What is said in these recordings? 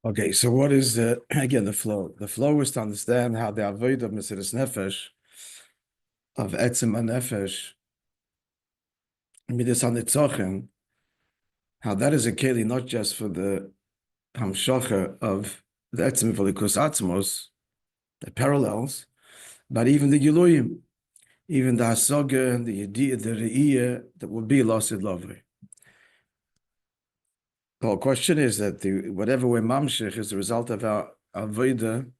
Okay, so what is again the flow? The flow is to understand how the avoid of Mesiras Nefesh, of Etzem HaNefesh, Midas HaNitzochen, how that is a keli not just for the Hamshacha of the Etzem Velikus Atzmos, the parallels, but even the Giluyim, even the Hasaga, the Yediyah, the Re'iyah, that will be Lasid Lavri. The whole question is that whatever we're mamshich is the result of our avodah,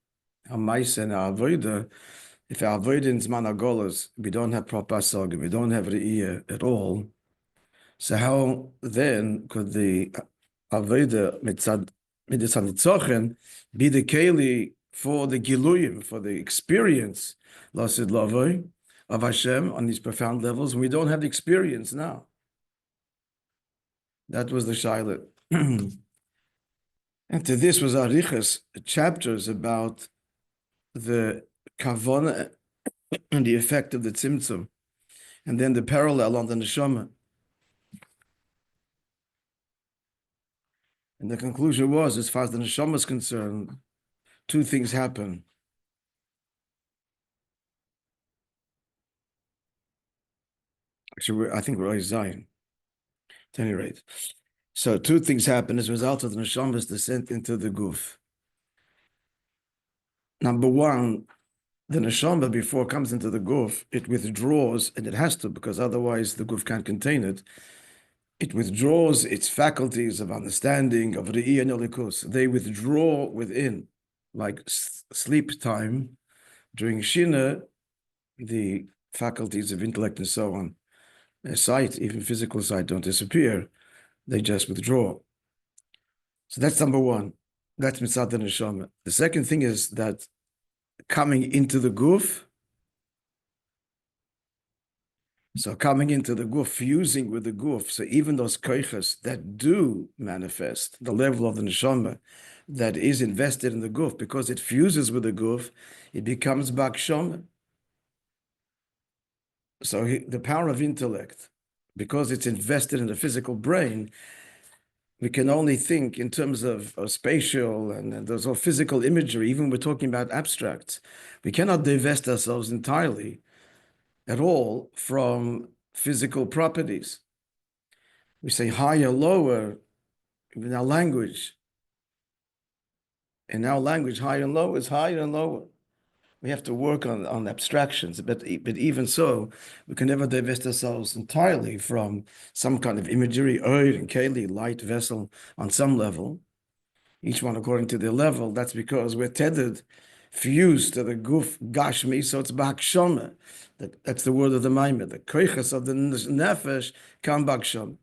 our ma'aseh and our avodah. If our avodah in Zman HaGolus, we don't have proper hasaga, we don't have re'iyah at all, so how then could the avodah mitzad midas hanitzochen be the keli for the giluyim, for the experience, lasid lavoi, of Hashem on these profound levels, when we don't have the experience now? That was the shayla. And to this was Arichas chapters about the kavana and the effect of the tzimtzum, and then the parallel on the neshama. And the conclusion was, as far as the neshama is concerned, two things happen. Actually, I think we're always Zion, at any rate. So two things happen as a result of the neshama's descent into the guf. Number one, the neshama, before it comes into the guf, it withdraws, and it has to, because otherwise the guf can't contain it. It withdraws its faculties of understanding, of re'iyah and elikus. They withdraw within, like sleep time. During Shina, the faculties of intellect and so on, sight, even physical sight, don't disappear. They just withdraw. So that's number one. That's mitzad the neshama. The second thing is that coming into the guf, so coming into the guf, fusing with the guf, so even those koiches that do manifest the level of the neshama that is invested in the guf, because it fuses with the guf, it becomes bakshama. So the power of intellect, because it's invested in the physical brain, we can only think in terms of spatial and those all physical imagery. Even we're talking about abstracts. We cannot divest ourselves entirely at all from physical properties. We say higher, lower in our language. In our language, higher and lower is higher and lower. We have to work on abstractions, but even so, we can never divest ourselves entirely from some kind of imagery, oir and keli, light vessel on some level, each one according to their level. That's because we're tethered, fused to the guf gashmi, so it's bakshama. That's the word of the Maimon. The koiches of the nefesh come bakshama.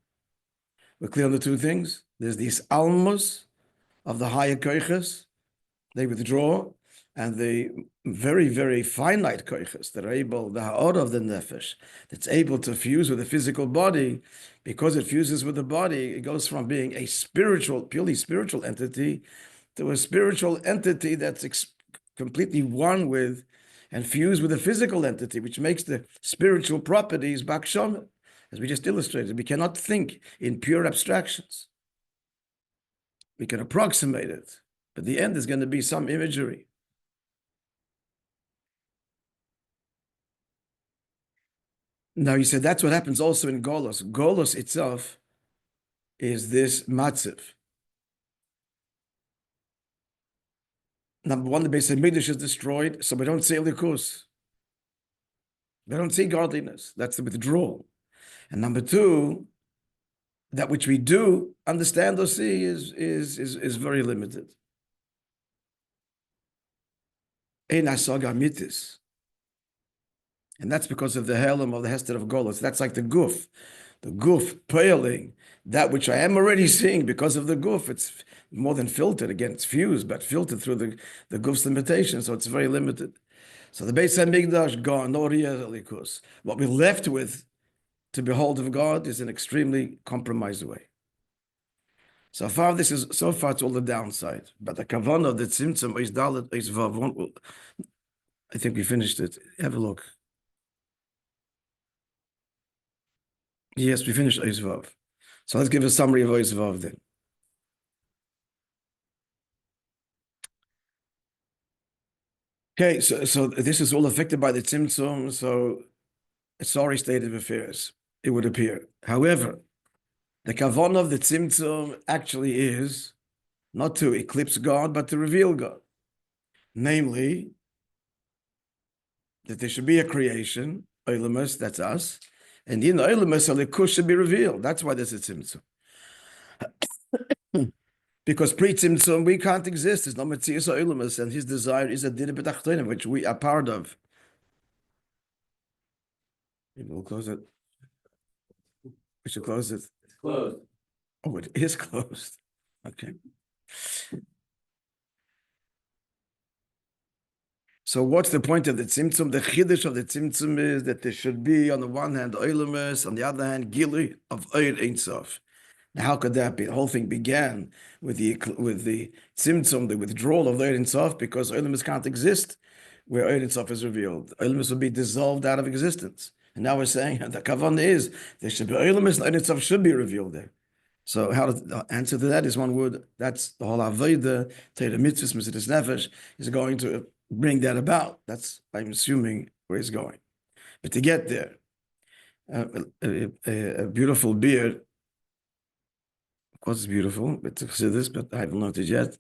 We're clear on the two things. There's these almos of the higher koiches, they withdraw, and the very, very finite koiches that are able, the ha'or of the nefesh, that's able to fuse with the physical body. Because it fuses with the body, it goes from being a spiritual, purely spiritual entity to a spiritual entity that's completely one with and fused with a physical entity, which makes the spiritual properties bakshama, as we just illustrated. We cannot think in pure abstractions. We can approximate it, but the end is going to be some imagery. Now, you said that's what happens also in Golos. Golos itself is this matziv. Number one, the Beis Hamikdash is destroyed, so we don't see likus. We don't see godliness. That's the withdrawal. And number two, that which we do understand or see is very limited. Ein hasaga mitis. And that's because of the helm of the Hester of Golos. That's like the guf pailing that which I am already seeing because of the guf. It's more than filtered. Again, it's fused, but filtered through the guf's limitation, so it's very limited. So the Beis Hamikdash gone, no likus. What we're left with to behold of God is an extremely compromised way. So far, it's all the downside. But the kavanah of the tzimtzum is dalet is vav. I think we finished it. Have a look. Yes, we finished Vav. So let's give a summary of Vav then. Okay, so this is all affected by the tzimtzum, so a sorry state of affairs, it would appear. However, the kavanah of the tzimtzum actually is not to eclipse God, but to reveal God. Namely, that there should be a creation, Olamus, that's us, and in Olamus, a likush should be revealed. That's why there's a tzimtzum. Because pre-tzimtzum, we can't exist. There's no Metzias Olamus, and his desire is a din b'tachtonim, which we are part of. Maybe we'll close it. We should close it. It's closed. Oh, it is closed. Okay. So what's the point of the tzimtzum? The chiddush of the tzimtzum is that there should be, on the one hand, oilemus, on the other hand, gili of oir ein sof. Now, how could that be? The whole thing began with the tzimtzum, the withdrawal of oir ein sof, because oilemus can't exist where oir ein sof is revealed. Oilemus will be dissolved out of existence. And now we're saying the kavan is there should be oilemus, and oir ein sof should be revealed there. So how the answer to that is one word. That's the whole avodah, Torah mitzvahs, mitzvahs nefesh, is going to bring that about. That's, I'm assuming, where he's going. But to get there, a beautiful beard, of course it's beautiful, but to say this, but I haven't learned it yet.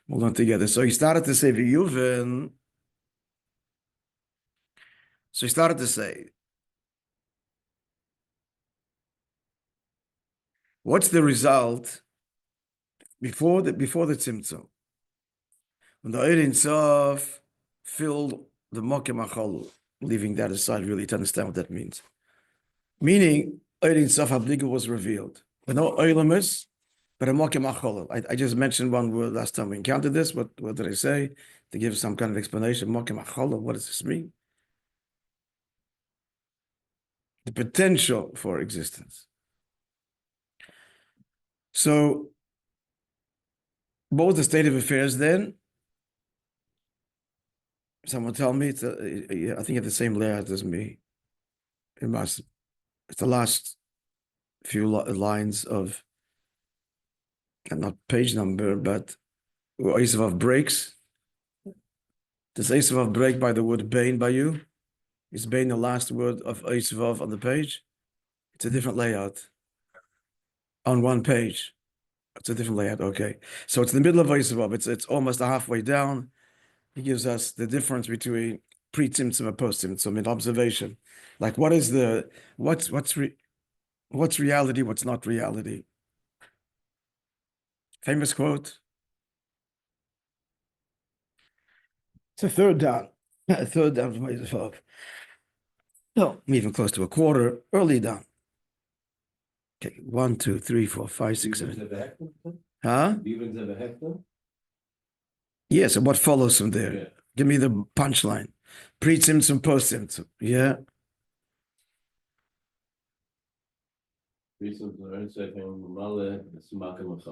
We'll learn together. So he started to say, V'yuven. So he started to say, what's the result before the tzimtzum? When the Oir Ein Sof filled the Mokem HaCholul, leaving that aside really to understand what that means. Meaning, Oir Ein Sof HaBliga was revealed. But no Oilemus, but a Mokem HaCholul. I just mentioned one word last time we encountered this. What did I say? To give some kind of explanation. Mokem HaCholul, what does this mean? The potential for existence. So, what was the state of affairs then? Someone tell me, I think it's the same layout as me. It's the last few lines of, not page number, but Eisavav breaks. Does Eisavav break by the word Bain by you? Is Bain the last word of Eisavav on the page? It's a different layout. On one page. It's a different layout, okay. So it's in the middle of Eisavav. It's almost halfway down. He gives us the difference between pre-tzimtzum and post-tzimtzum in observation. Like what's reality, what's not reality? Famous quote. It's a third down. A third down from Eisavav. No, even close to a quarter, early down. Okay, 1, 2, 3, 4, 5, 6, 7. Huh? Yes, and what follows from there? Yeah. Give me the punchline. Pre-tzimtzum, post-tzimtzum. Yeah.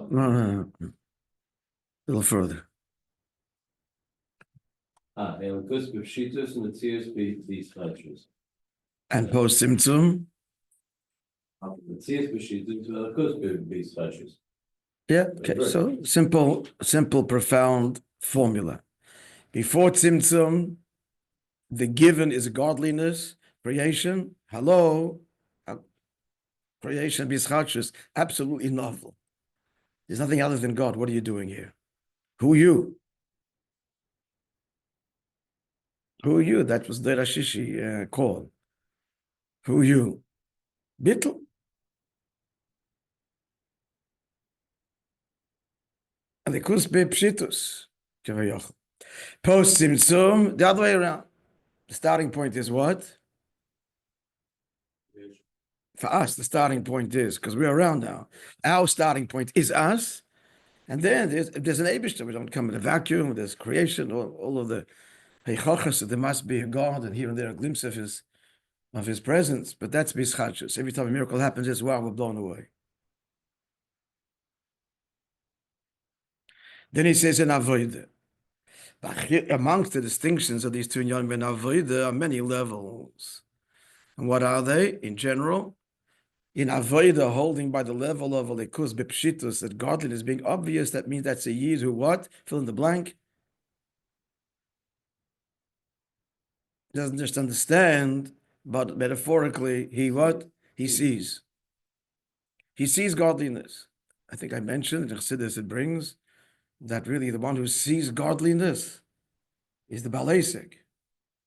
No. A little further. And post-tzimtzum? Yeah, okay, so simple, profound formula. Before tzimtzum, the given is godliness, creation, hello, creation, bischachus, absolutely novel. There's nothing other than God. What are you doing here? Who are you? Who are you? That was the Rashishi call. Who are you? Bittul. And the kusbe pshitus. Post tzimtzum, the other way around. The starting point is what? For us, the starting point is, because we're around now, our starting point is us. And then there's an Eibishter. We don't come in a vacuum. There's creation, all of the heichachas, that there must be a God, and here and there a glimpse of his presence. But that's bischachus. Every time a miracle happens, it's wow, we're blown away. Then he says in avodah. Amongst the distinctions of these two inyanim and avodah are many levels. And what are they? In general, in avodah, holding by the level of alikus bepshitus, that godliness being obvious, that means that's a yid who what? Fill in the blank. doesn't just understand, but metaphorically, he sees. He sees godliness. I think I mentioned in Chassidus it brings that really the one who sees godliness is the Balesik,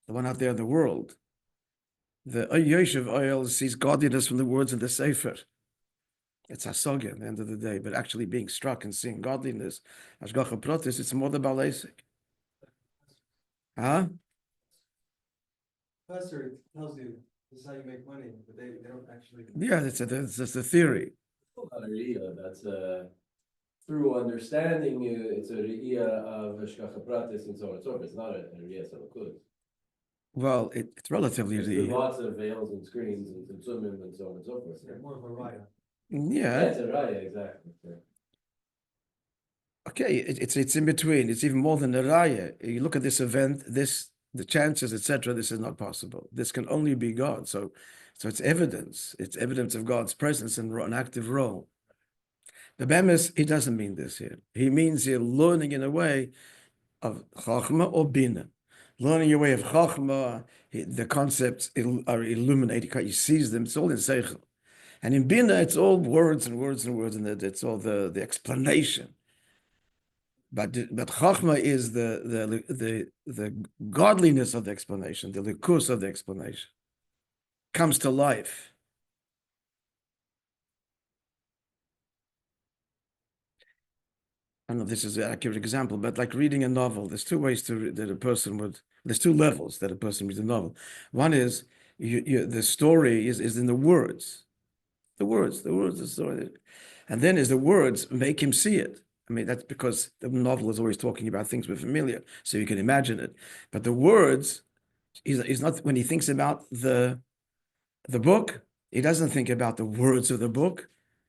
the one out there in the world. The Yoshev Oyel sees godliness from the words in the Sefer. It's Hasoga at the end of the day, but actually being struck and seeing godliness, Hashgacha Pratis, it's more the Balesik. Huh? Professor tells you this is how you make money, but they don't actually. Yeah, that's a theory. That's through understanding. It's a re'iyah of Hashgacha Pratis and so on and so forth. It's not a re'iyah Salakud. Well, it's relatively There's lots of veils and screens and tzumim and so on and so forth. They're more of a raya. Yeah. That's a raya, exactly. Yeah. Okay, it's in between. It's even more than a raya. You look at this event, the chances, etc. This is not possible. This can only be God. So it's evidence. It's evidence of God's presence and an active role. The Bemis, he doesn't mean this here. He means here learning in a way of Chachma or Bina. Learning your way of Chachma, the concepts are illuminated. He sees them. It's all in Seichel. And in Bina, it's all words and words and words, and it's all the explanation. But Chachma is the godliness of the explanation, the likus of the explanation, comes to life. I don't know if this is an accurate example, but like reading a novel, there's two ways that a person would. There's two levels that a person reads a novel. One is the story is in the words, the story, and then is the words make him see it. I mean, that's because the novel is always talking about things we're familiar, so you can imagine it. But the words, he's not, when he thinks about the book, he doesn't think about the words of the book.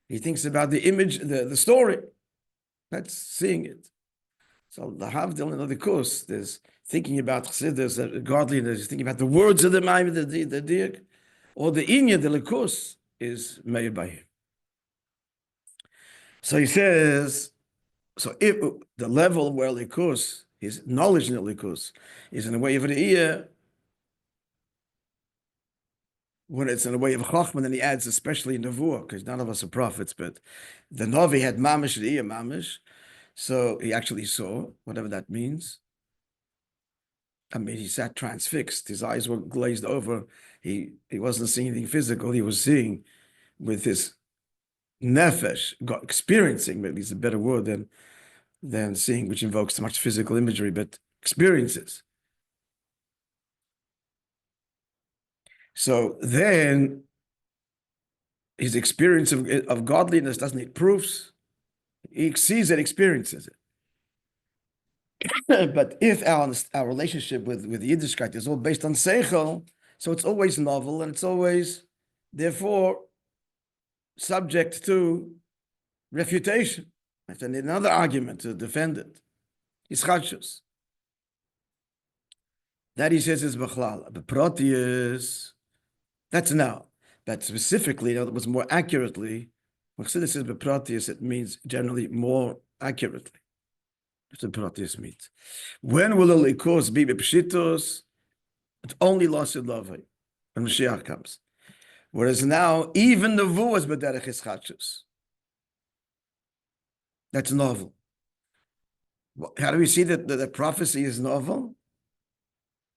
He thinks about the image, the story. That's seeing it. So the Havdil in the course, there's thinking about Chassidus, godliness, thinking about the words of the Maimon, the Dirk, or the Inya, the Likus, is made by him. So he says, so if the level where Likus, his knowledge in the Likus, is in the way of the ear, when it's in the way of Chachman, then he adds, especially in Nevuah, because none of us are prophets, but the Navi had Mamish, the ear Mamish, so he actually saw, whatever that means. I mean, he sat transfixed, his eyes were glazed over, he wasn't seeing anything physical, he was seeing with his nefesh, experiencing, maybe it's a better word than seeing, which invokes so much physical imagery, but experiences. So then his experience of godliness doesn't need proofs. He sees it, experiences it. But if our relationship with Yiddishkeit is all based on Seichel, so it's always novel and it's always, therefore, subject to refutation. I have to need another argument to defend it. Ischachus. That he says is Bechlal. But Proteus, that's now. But specifically, in other words, more accurately, when Chassidus says Beproteus, it means generally more accurately. That's what Proteus means. When will a likus be Bepshitos? It's only lost in love when Mashiach comes. Whereas now, even the Vu is B'derech Ischachus. That's novel. How do we see that the prophecy is novel?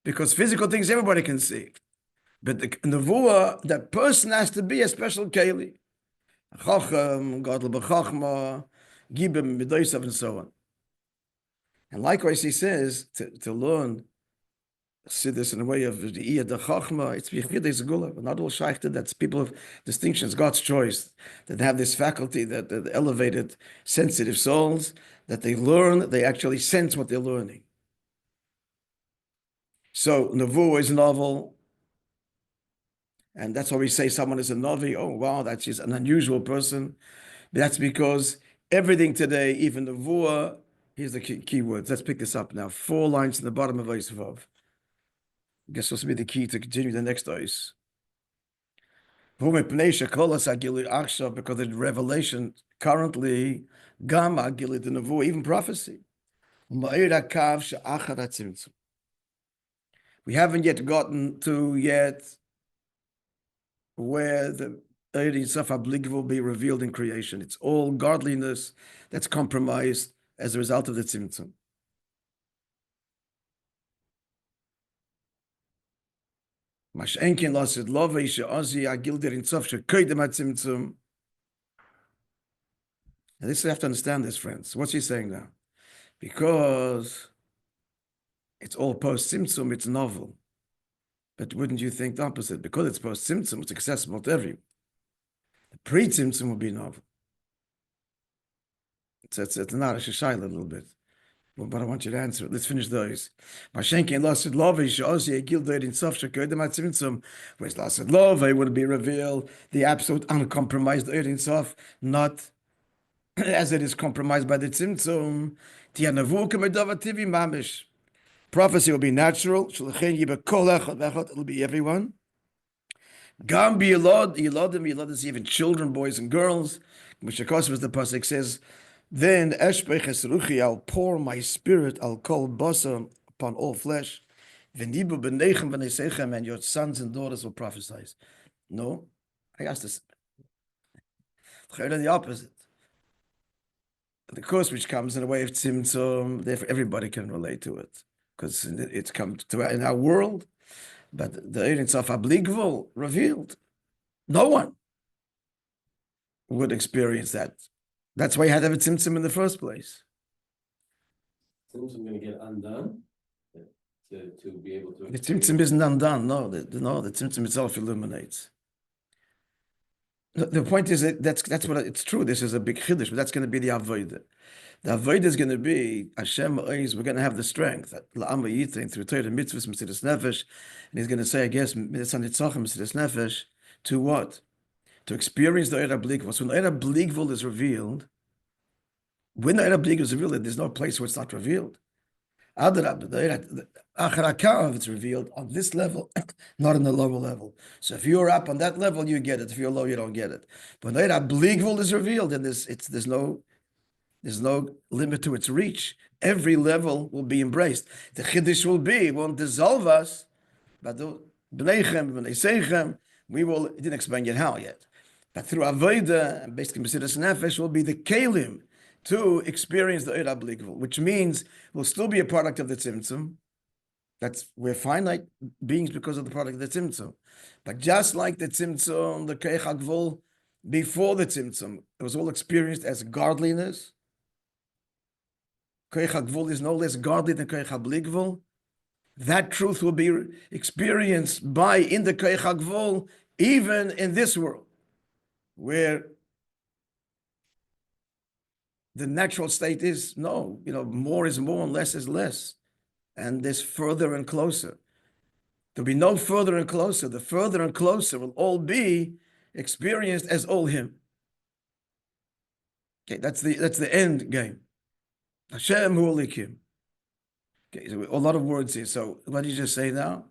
Because physical things everybody can see. But the nevuah, that person has to be a special keli. Chacham, Gadol b'chachma, Gibim, Midosav, and so on. And likewise, he says, to learn Chassidus in a way of the Iyad, the Chachma, it's B'chidei Zgula, not all shaykhted, that's people of distinctions, God's choice, that have this faculty, that the elevated, sensitive souls, that they learn, they actually sense what they're learning. So, nevuah is novel, and that's why we say someone is a Navi. Oh, wow, that's just an unusual person. That's because everything today, even the Vua, here's the key words. Let's pick this up now. 4 lines in the bottom of Eis Vav. I guess this will be the key to continue the next Eis. Because the revelation currently, Gama Gili the Nevuah, even prophecy. We haven't yet gotten to where the Ein Sof HaBli will be revealed in creation. It's all godliness that's compromised as a result of the Tzimtzum. Mashenkin lost love she'ozi agilder in sof she'koydem hatzimtzum. And this, you have to understand this, friends. What's he saying now? Because it's all post-Tzimtzum, it's novel. But wouldn't you think the opposite? Because it's post-Tzimtzum, it's accessible to everyone. The pre-Tzimtzum will be novel. It's not a shayla a little bit. But I want you to answer it. Let's finish those. Mashenkin lost love she'ozi agilder in sof she'koydem hatzimtzum. Whereas lost love would be revealed the absolute uncompromised Ein Sof, not as it is compromised by the Tzimtzum. Prophecy will be natural. It'll be everyone. Yilod is even children, boys and girls. Mishakos was the pasuk says, then I'll pour my spirit, I'll call basar upon all flesh. And your sons and daughters will prophesy. No, I asked this. The opposite. The course which comes in the way of Tzimtzum, therefore everybody can relate to it, because it's come to in our world. But the Ein Sof HaBli revealed, no one would experience that. That's why you had to have a Tzimtzum in the first place. Tzimtzum going to get undone to be able to. The Tzimtzum isn't undone. No, the Tzimtzum itself illuminates. The point is that's what it's true. This is a big chiddush, but that's going to be the avodah. The avodah is going to be Hashem is. We're going to have the strength la'am yitin through Torah mitzvahs mesidas nefesh, and he's going to say, I guess mitzvah nitzachim mesidas nefesh to what? To experience the Ein HaBli. So when the Ein HaBli is revealed, when the Ein HaBli is revealed, there's no place where it's not revealed. The Acharakav, it's revealed on this level, not on the lower level. So if you're up on that level, you get it. If you're low, you don't get it. But when the Ein HaBli is revealed, then there's no limit to its reach. Every level will be embraced. The chiddush will be, it won't dissolve us, but the b'neichem, b'neisechem, we will, it didn't explain yet how yet. But through avodah, and basically mesidas nefesh will be the kelim to experience the Ein HaBli, which means we'll still be a product of the Tzimtzum. We're finite beings because of the product of the Tzimtzum. But just like the Tzimtzum, the Keich HaGvul, before the Tzimtzum, it was all experienced as godliness. Keich HaGvul is no less godly than Keich HaBli. That truth will be experienced in the Keich HaGvul, even in this world, where the natural state is more is more and less is less. And this further and closer. There'll be no further and closer. The further and closer will all be experienced as all Him. Okay, that's the end game. Hashem Hu Elikim. Okay, so a lot of words here. So what did you just say now?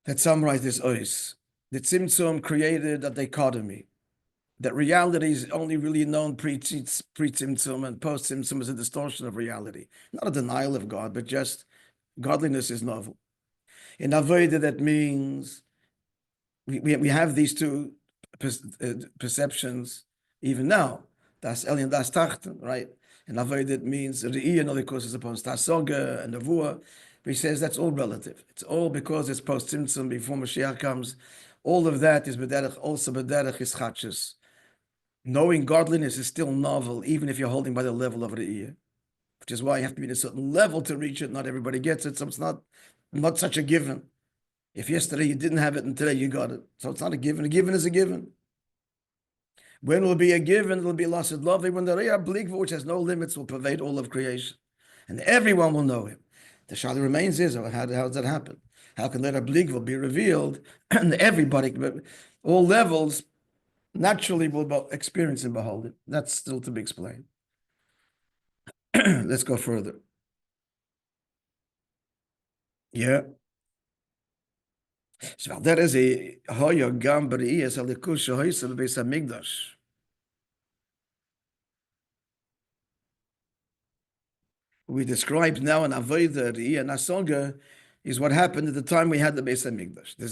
Let's summarize this ois. The Tzimtzum created a dichotomy. That reality is only really known pre-Tzimtzum, and post-Tzimtzum is a distortion of reality. Not a denial of God, but just godliness is novel. In avodah, that means we have these two perceptions even now. Das El and Das Tachten, right? In avodah, it means Re'iyah, and other courses upon Das Soga and Nevuah. But he says that's all relative. It's all because it's post-Tzimtzum, before Mashiach comes. All of that is b'derech, also b'derech is chachshus. Knowing godliness is still novel, even if you're holding by the level of Re'iyah, which is why you have to be at a certain level to reach it. Not everybody gets it, so it's not such a given. If yesterday you didn't have it and today you got it, so it's not a given. A given is a given. When will be a given? It will be lost love. When the Ein HaBli, which has no limits, will pervade all of creation, and everyone will know Him. The shadow remains is, how does that happen? How can the Ein HaBli be revealed, and everybody, all levels, naturally will experience and behold it? That's still to be explained. Let's go further. Yeah. So there is a hoya gam b're'iyas alikus shehoysa b'beis hamikdash. we described now in Avodah, Re'iyah, and Asoga, is what happened at the time we had the Beis HaMikdash. That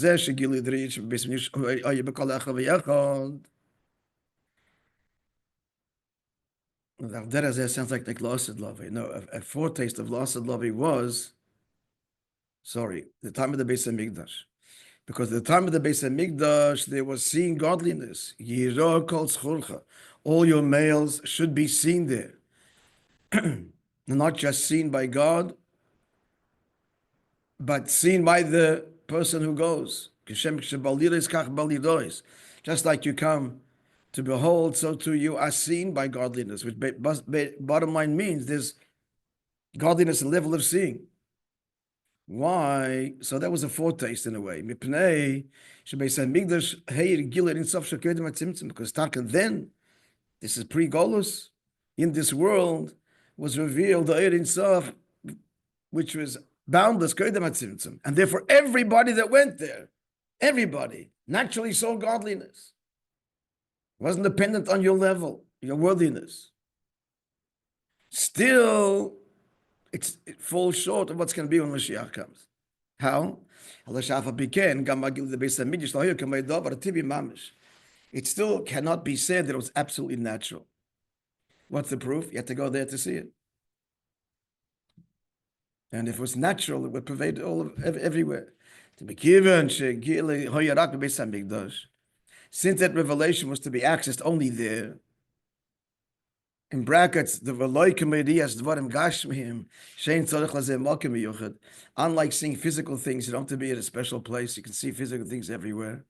sounds like Losid Lavi. No, a foretaste of Losid Lavi was, the time of the Beis HaMikdash. Because at the time of the Beis HaMikdash, there was seeing godliness. Yirah kol tzchurcha. All your males should be seen there. Not just seen by God, but seen by the person who goes. Just like you come to behold, so too you are seen by godliness, which bottom line means there's godliness and level of seeing. Why? So that was a foretaste in a way. Because then, this is pre-Golus, in this world was revealed the Eir Sof, which was boundless, and therefore everybody that went there, everybody naturally saw godliness. It wasn't dependent on your level, your worthiness. Still, it falls short of what's going to be when Mashiach comes. How? It still cannot be said that it was absolutely natural. What's the proof? You have to go there to see it. And if it was natural, it would pervade everywhere. Since that revelation was to be accessed only there, in brackets, the veloy comedias dvarim gashmihim shein tzorich lazeh malkim miyuchad. Unlike seeing physical things, you don't have to be at a special place. You can see physical things everywhere.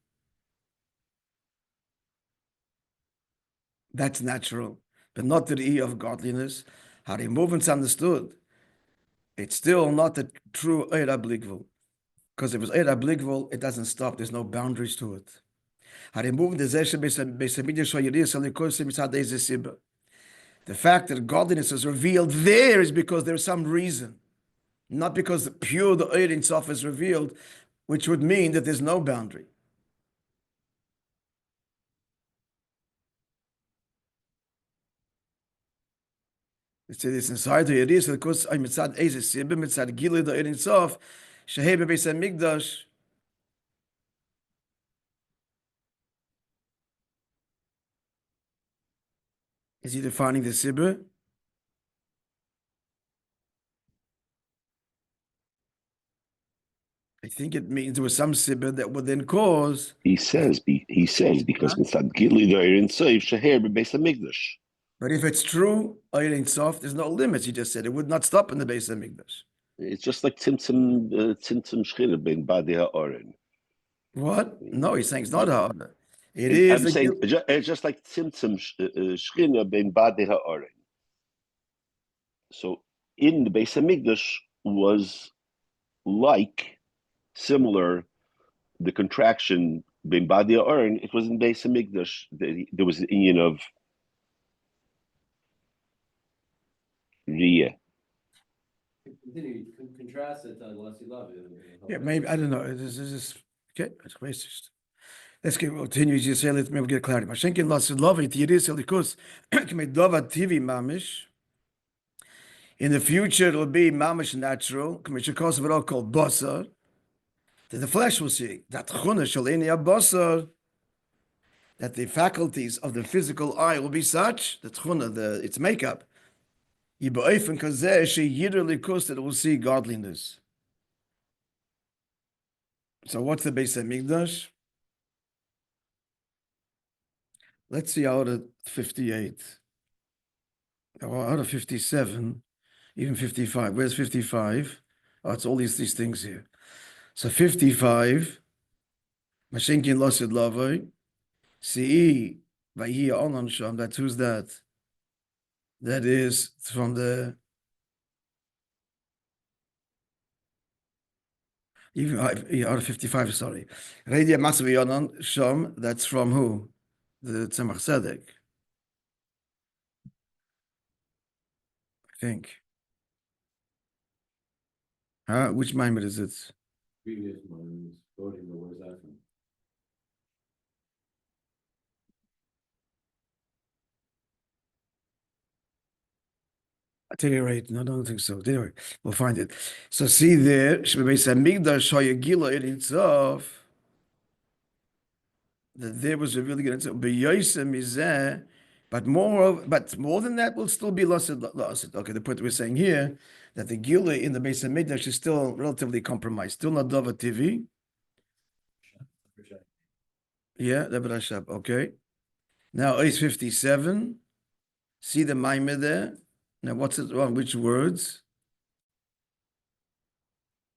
That's natural, but not the E of godliness. How the movement's understood. It's still not the true Eir HaBlikvul. Because if it's Eir HaBlikvul, it doesn't stop. There's no boundaries to it. The fact that godliness is revealed there is because there's some reason, not because pure the Eir Sof is revealed, which would mean that there's no boundary. It's inside the Eir Sof because I'm mitzad Eizeh Sibbe, mitzad Gilui the Eir Sof, Shehei beBeis HaMikdash. Is he defining the Sibbe? I think it means there was some Sibbe that would then cause. He says because mitzad Gilui the Eir Sof sheher beBeis HaMikdash. But if it's true, Eir Sof, there's no limits. He just said it would not stop in the Beis HaMikdash. It's just like Tzimtzum Shchina ben Badei HaOren. What? No, he's saying it's not hard. I'm saying it's just like Tzimtzum Shchina ben Badei HaOren. So in the Beis HaMikdash was like similar the contraction ben Badei HaOren. It was in Beis HaMikdash. There was the union of Riyah. Continue, contrast it to Losid Lavi. Yeah, maybe, I don't know. This is okay. It's racist. Let's continue. You say, let me get clarity. Mashenkin Losid Lavi, Tiris Elikus, Kmedova TV Mamish. In the future, it will be Mamish natural, Kmeshikos Vero called Bossar, that the flesh will see. That Chuna Shalenia Bossar, that the faculties of the physical eye will be such, that Chuna, its makeup, that it will see godliness. So what's the Beis HaMikdash? Let's see out of 58, or out of 57, even 55. Where's 55? Oh, it's all these things here. So 55, Mashenkin Losid Lavoi, Si'i Vayi Onan Sham, that's who's that? That is from the even out of 55, sorry. Redia Masaviyanan Sham, that's from who? The Tzemach Tzedek. I think. Which Maimed is it? Previous one is quoting, but where's that from? At any rate, no, I don't think so. Anyway, we'll find it. So see there, Beis Hamikdash Hayagila in itself, that there was a really good answer. But more than that will still be lost. Okay, the point we're saying here that the Gila in the Beis Hamikdash is still relatively compromised, still not Dava TV. Yeah, the Brashab. Okay. Now, Ace 57. See the Maimah there. Now, what's it wrong? Which words?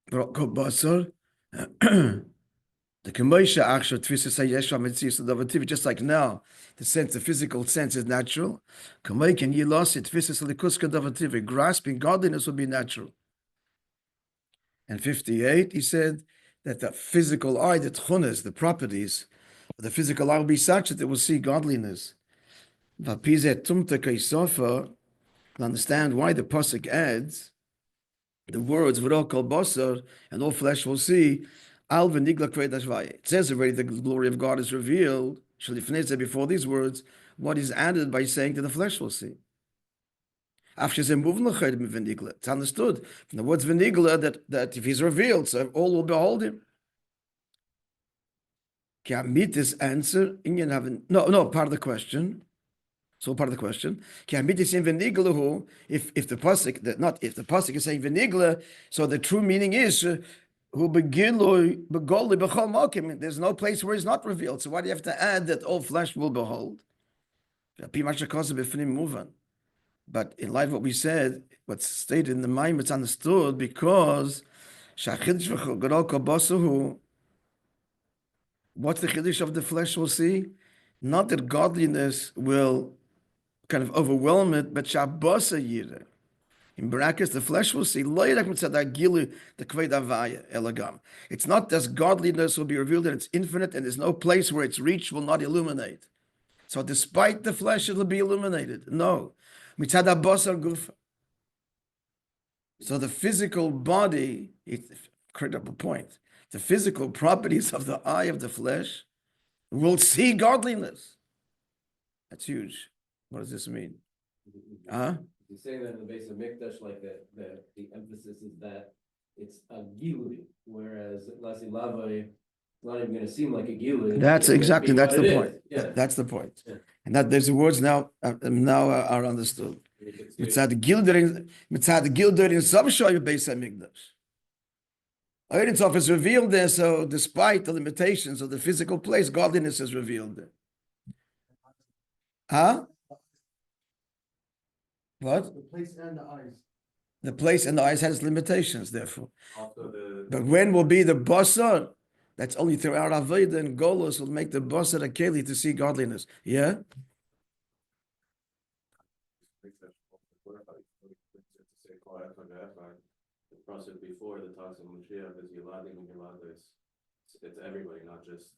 Basar. The Moishe Achsher Tfisa say Yeshua Metzius Davativ, just like now, the sense, the physical sense is natural. Kamei can you lost it Tfisa Salikuska Davativ, grasping godliness will be natural. And 58, he said that the physical eye, the tchunas, the properties of the physical eye will be such that it will see godliness. Vapizet Tumta Kaisofa, understand why the Pasuk adds the words V'ro kol basar, and all flesh will see. Al v'nigla kvei dashvaya. It says already the glory of God is revealed. Shalifnei said before these words, what is added by saying that the flesh will see. It's understood from the words v'nigla that if he's revealed, so all will behold him. Can I meet this answer? No, part of the question. So part of the question. Can I meet this in v'nigla? If the pasuk that not if the pasuk is saying v'nigla, so the true meaning is there's no place where it's not revealed. So why do you have to add that all flesh will behold? But in light of what we said, what's stated in the Maimah, it's understood because what's the chiddush of the flesh will see? Not that godliness will kind of overwhelm it, but shabbasa yireh. In brackets, the flesh will see. It's not that godliness will be revealed and it's infinite and there's no place where its reach will not illuminate. So despite the flesh, it'll be illuminated. No. So the physical body, it's a critical point. The physical properties of the eye of the flesh will see godliness. That's huge. What does this mean? You say that in the Beis Hamikdash, like the emphasis is that it's a gilui, whereas lava, it's not even going to seem like a gilui. That's the point. Yeah. That's the point. Yeah. And that there's the words now are understood. Mitzad Gilder in Samshoy Beis Hamikdash. Ein Sof is revealed there, so despite the limitations of the physical place, godliness is revealed there. What? The place and the eyes. The place and the eyes has limitations, therefore. Also But when will be the basar? That's only throughout Aveda and Golos will make the basar a keli to see godliness. Yeah? The process before the talks of Mashiach is Yeladim and Yelados. It's everybody, not just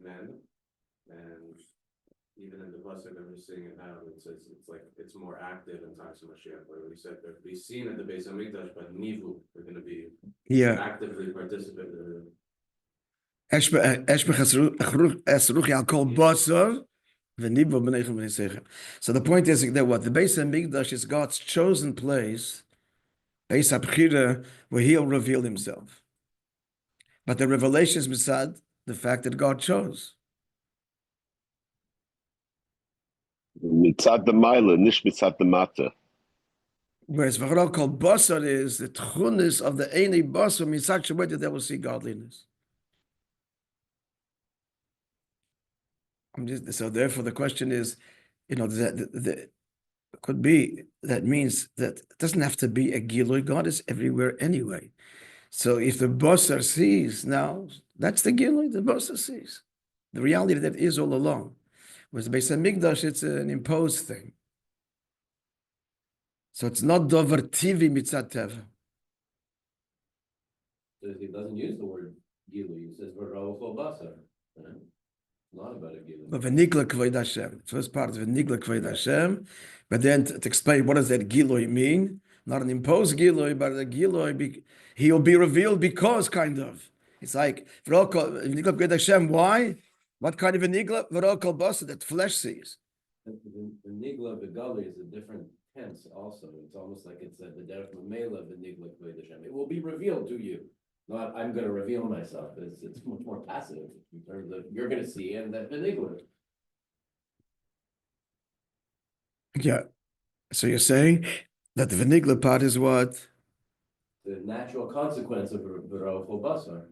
men. And even in the pasuk that we're seeing it now, it says it's like it's more active in times of Mashiach. Where we said they'll be seen at the Beis Hamikdash, but nivu, they're going to be actively participating. So the point is that what the Beis Hamikdash is God's chosen place, Beis Habchira, where He'll reveal Himself. But the revelation is beside the fact that God chose. Mitzad the Maila, nish mitzad the Mata. Whereas V'chorah called Basar is the tchunis of the Eini Basar in such a way that they will see godliness. So therefore the question is, that could be, that means that it doesn't have to be a Gilui. God is everywhere anyway. So if the Basar sees now, that's the Gilui, the Basar sees. The reality that is all along. Whereas Beis Hamikdash, it's an imposed thing. So it's not dover tivi mitzat teva. He doesn't use the word gilui. He says v'ra'u kol basar. Not about a gilui. But v'nigla k'vod Hashem. First part is v'nigla k'vod Hashem. But then to explain what does that gilui mean? Not an imposed gilui, but a gilui. He'll be revealed because kind of. It's like v'nigla k'vod Hashem. Why? What kind of a nigla? V'ra'u kol basar that flesh sees. The nigla of the gully is a different tense also. It's almost like it's the derech mamela v'nigla k'ved Hashem. It will be revealed to you. Not I'm going to reveal myself. It's much more passive in terms of you're going to see and that v'nigla. Yeah. So you're saying that the Venigla part is what? The natural consequence of v'rochol basar.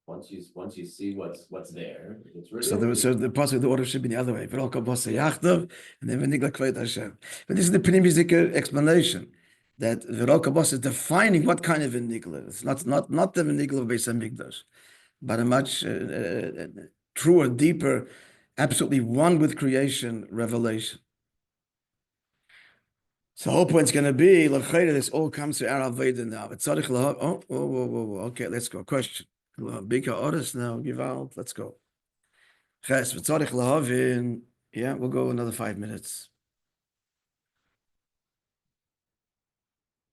Once you see what's there, it's revealed. So the possible the order should be the other way. V'rochol basar yachdav, and then Venigla kved Hashem. But this is the pneumistic explanation that v'rochol basar is defining what kind of Venigla. It's not the Venigla of Beis Hamikdash, but a much truer, deeper, absolutely one with creation revelation. So the whole point's going to be, this all comes to our Avodah now. Whoa. Okay, let's go. Question. Big orders now. Give out. Let's go. Yeah, we'll go another 5 minutes.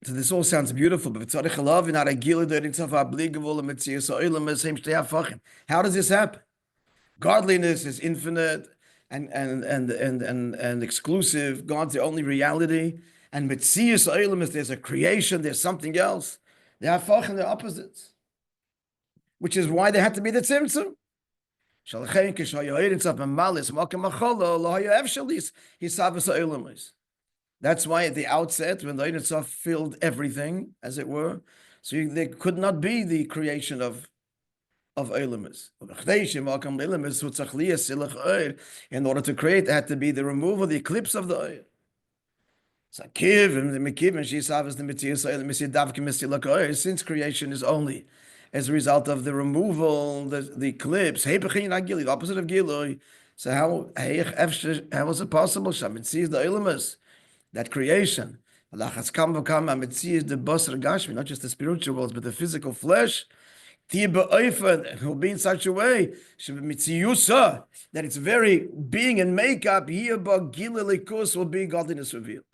So this all sounds beautiful, but how does this happen? Godliness is infinite and exclusive. God's the only reality. And Metzius Olam is there's a creation, there's something else. They are fucking the opposites. Which is why they had to be the tzimtzum. That's why at the outset, when the Ein Sof filled everything, as it were, so there could not be the creation of Olamus. In order to create, there had to be the removal, the eclipse of the oil. Since creation is only as a result of the removal, the eclipse, the opposite of Gilui. So how is it possible? Shaman sees the Olamus, that creation. Not just the spiritual worlds, but the physical flesh. It will be in such a way that its very being and makeup will be godliness revealed.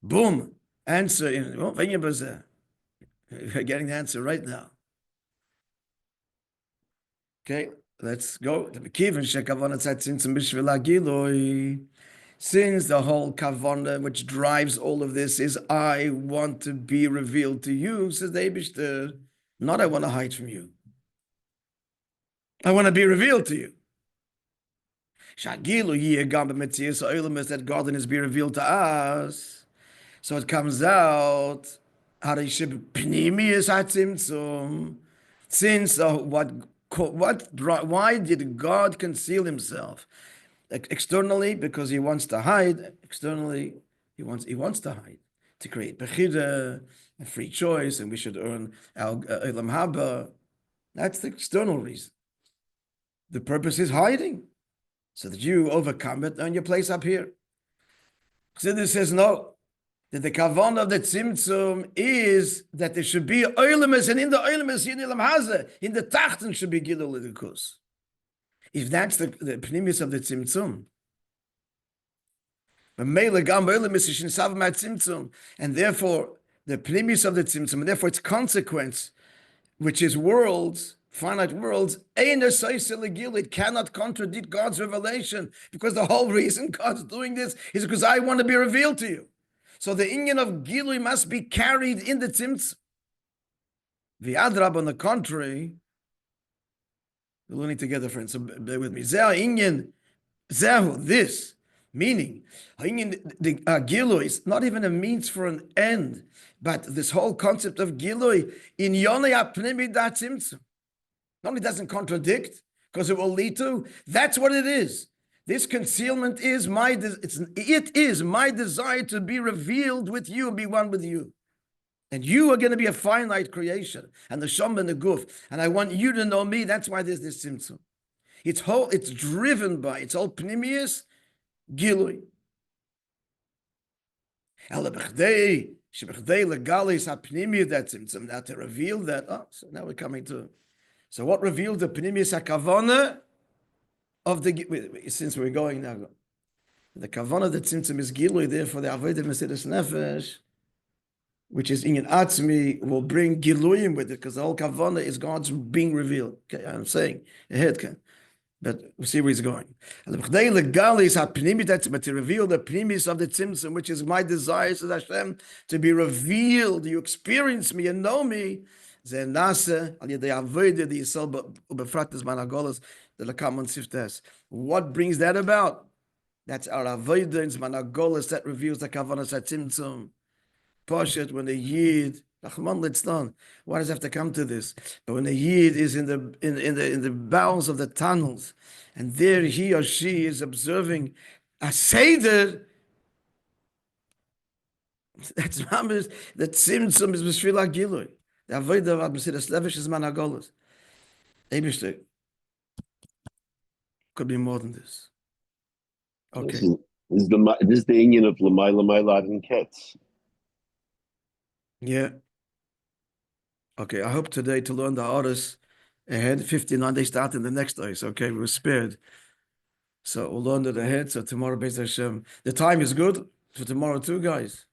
Boom. Answer. We're getting the answer right now. Okay, let's go. Since the whole kavanah which drives all of this is I want to be revealed to you, says the Eibishter. Not I want to hide from you. I want to be revealed to you. That godliness be revealed to us. So it comes out, since why did God conceal himself? Externally, because he wants to hide. Externally, he wants to hide, to create bechira, a free choice, and we should earn our Elam Haba. That's the external reason. The purpose is hiding, so that you overcome it and your place up here. Chassidus says no, that the kavanah of the tzimtzum is that there should be oilimus, and in the oilimus, in Elam Hazeh, in the tachten should be gilul l'dikus. If that's the pnimis of the tzimtzum. And therefore, the pnimis of the tzimtzum, and therefore its consequence, which is worlds, finite worlds, it cannot contradict God's revelation, because the whole reason God's doing this is because I want to be revealed to you. So the inyan of Gilui must be carried in the tzimtzum. The Adrab, on the contrary, we're learning together, friends, so bear with me. This, meaning, the Gilui is not even a means for an end, but this whole concept of Gilui, in Yonei HaPnimi Da Tzimtzum, not only doesn't contradict, because it will lead to, that's what it is. This concealment is it is my desire to be revealed with you and be one with you. And you are going to be a finite creation, and the Shom and the Guf, and I want you to know me. That's why there's this Tzimtzum. It's driven by its whole Pnimius Gilui. Now to reveal that. So now we're coming to. So what revealed the Pnimius HaKavana of the, since we're going now, the Kavana of the Tzimtzum is Gilui, therefore the Avodah Mesiras Nefesh, which is Inyan Atzmi, will bring Giluyim with it, because the whole Kavana is God's being revealed. Okay, I'm saying ahead. But we'll see where he's going. But to reveal the pnimis of the tzimtzum, which is my desire, says Hashem, to be revealed. You experience me and know me. What brings that about? That's our avodah in Zman HaGolus that reveals the kavanas hatzimtzum. Poshet, when the Yid, Rahman litzlan, why does it have to come to this? But when the Yid is in the bowels of the tunnels, and there he or she is observing a seder, that's mamish, the tzimtzum is b'shvila gilui. The avodah of Mesilas Levish is Zman HaGolus. Eibishter, could be more than this. Okay. This is the union of Lamai Lamai and Ketz. Yeah. Okay, I hope today to learn the orders ahead. 59 they start in the next days. Okay, we were spared. So we'll learn it ahead. So tomorrow, Beis Hashem. The time is good for tomorrow too, guys.